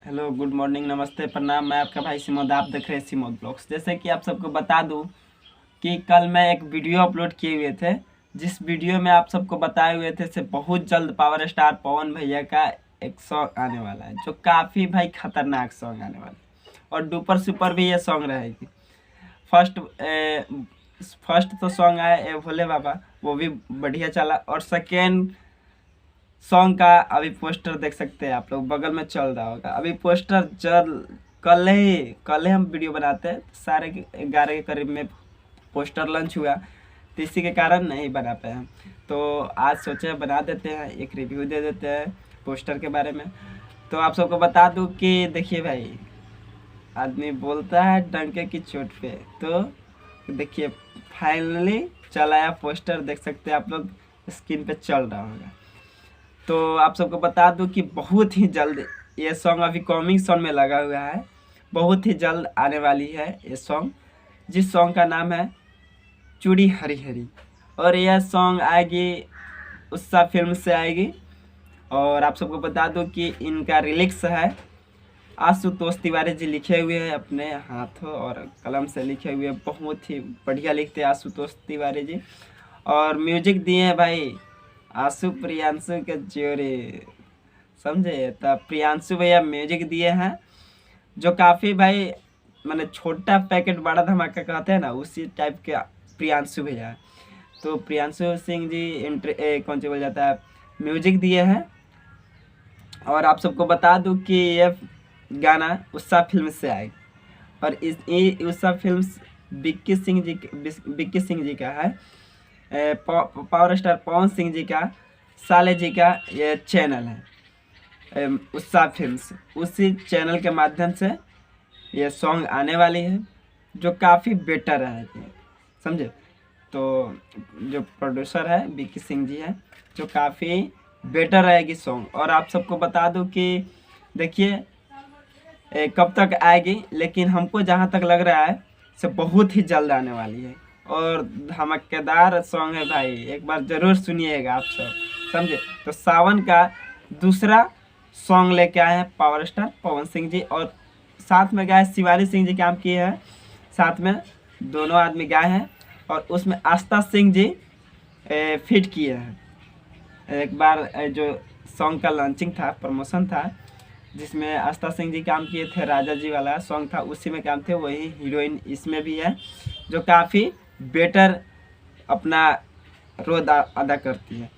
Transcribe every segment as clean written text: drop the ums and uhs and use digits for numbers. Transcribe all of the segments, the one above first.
Hello, good morning, नमस्ते, प्रणाम। मैं आपका भाई सिमोद, आप देख रहे हैं सिमोद ब्लॉग्स। जैसे कि आप सबको बता दूं कि कल मैं एक वीडियो अपलोड किए हुए थे, जिस वीडियो में आप सबको बताए हुए थे से बहुत जल्द पावर स्टार पवन भैया का एक सॉन्ग आने वाला है, जो काफ़ी भाई खतरनाक सॉन्ग आने वाला है और डुपर सुपर भी ये सॉन्ग रहेगी। फर्स्ट फर्स्ट तो सॉन्ग आया ए भोले बाबा, वो भी बढ़िया चला। और सेकेंड सॉन्ग का अभी पोस्टर देख सकते हैं आप लोग, बगल में चल रहा होगा अभी पोस्टर। कल ही हम वीडियो बनाते हैं, सारे 11 के करीब में पोस्टर लॉन्च हुआ, तो इसी के कारण नहीं बना पाए हम। तो आज सोचे बना देते हैं, एक रिव्यू दे देते हैं पोस्टर के बारे में। तो आप सबको बता दूं कि देखिए भाई, आदमी बोलता है डंके की चोट पे, तो देखिए फाइनली चल आया पोस्टर, देख सकते हैं आप लोग, स्क्रीन पे चल रहा होगा। तो आप सबको बता दूं कि बहुत ही जल्द ये सॉन्ग अभी कॉमिंग सॉन्ग में लगा हुआ है, बहुत ही जल्द आने वाली है ये सॉन्ग, जिस सॉन्ग का नाम है चूड़ी हरी हरी। और यह सॉन्ग आएगी उत्साह फिल्म से आएगी। और आप सबको बता दूं कि इनका रिलिक्स है आशुतोष तिवारी जी, लिखे हुए हैं अपने हाथों और कलम से लिखे हुए, बहुत ही बढ़िया लिखते हैं आशुतोष तिवारी जी। और म्यूजिक दिए हैं भाई आशु प्रियांशु के जोड़े, समझे। तो प्रियांशु भैया म्यूजिक दिए हैं, जो काफ़ी भाई मैंने छोटा पैकेट बड़ा धमाका कहते हैं ना, उसी टाइप के प्रियांशु भैया। तो प्रियांशु सिंह जी कौन सी बोल जाता है, म्यूजिक दिए हैं। और आप सबको बता दूं कि ये गाना उत्साह फिल्म से आए, और इस उत्साह फिल्म विक्की सिंह जी का है, पावर स्टार पवन सिंह जी का साले जी का ये चैनल है उत्साह फिल्म्स, उसी चैनल के माध्यम से ये सॉन्ग आने वाली है, जो काफ़ी बेटर है, समझे। तो जो प्रोड्यूसर है विक्की सिंह जी है, जो काफ़ी बेटर रहेगी सॉन्ग। और आप सबको बता दूं कि देखिए कब तक आएगी, लेकिन हमको जहाँ तक लग रहा है से बहुत ही जल्द आने वाली है और धमाकेदार सॉन्ग है भाई, एक बार ज़रूर सुनिएगा आप सब, समझे। तो सावन का दूसरा सॉन्ग लेके आए हैं पावर स्टार पवन सिंह जी, और साथ में गाए शिवानी सिंह जी काम किए हैं, साथ में दोनों आदमी गाए हैं। और उसमें आस्था सिंह जी फिट किए हैं। एक बार जो सॉन्ग का लॉन्चिंग था, प्रमोशन था, जिसमें आस्था सिंह जी काम किए थे, राजा जी वाला सॉन्ग था, उसी में काम थे, वही हीरोइन इसमें भी है, जो काफ़ी बेटर अपना रोल अदा करती है।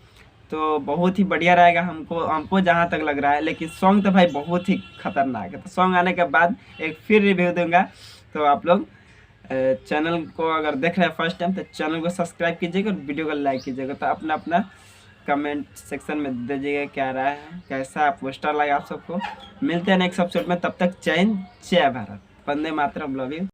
तो बहुत ही बढ़िया रहेगा हमको जहाँ तक लग रहा है। लेकिन सॉन्ग तो भाई बहुत ही खतरनाक है। तो सॉन्ग आने के बाद एक फिर रिव्यू दूंगा। तो आप लोग चैनल को अगर देख रहे हैं फर्स्ट टाइम, तो चैनल को सब्सक्राइब कीजिएगा और वीडियो को लाइक कीजिएगा। तो अपना अपना कमेंट सेक्शन में दीजिएगा क्या रहा है, कैसा पोस्टर लगा आप सबको। मिलते हैं नेक्स्ट एपिसोड में, तब तक जय हिंद, जय भारत, वंदे मातरम, लव यू।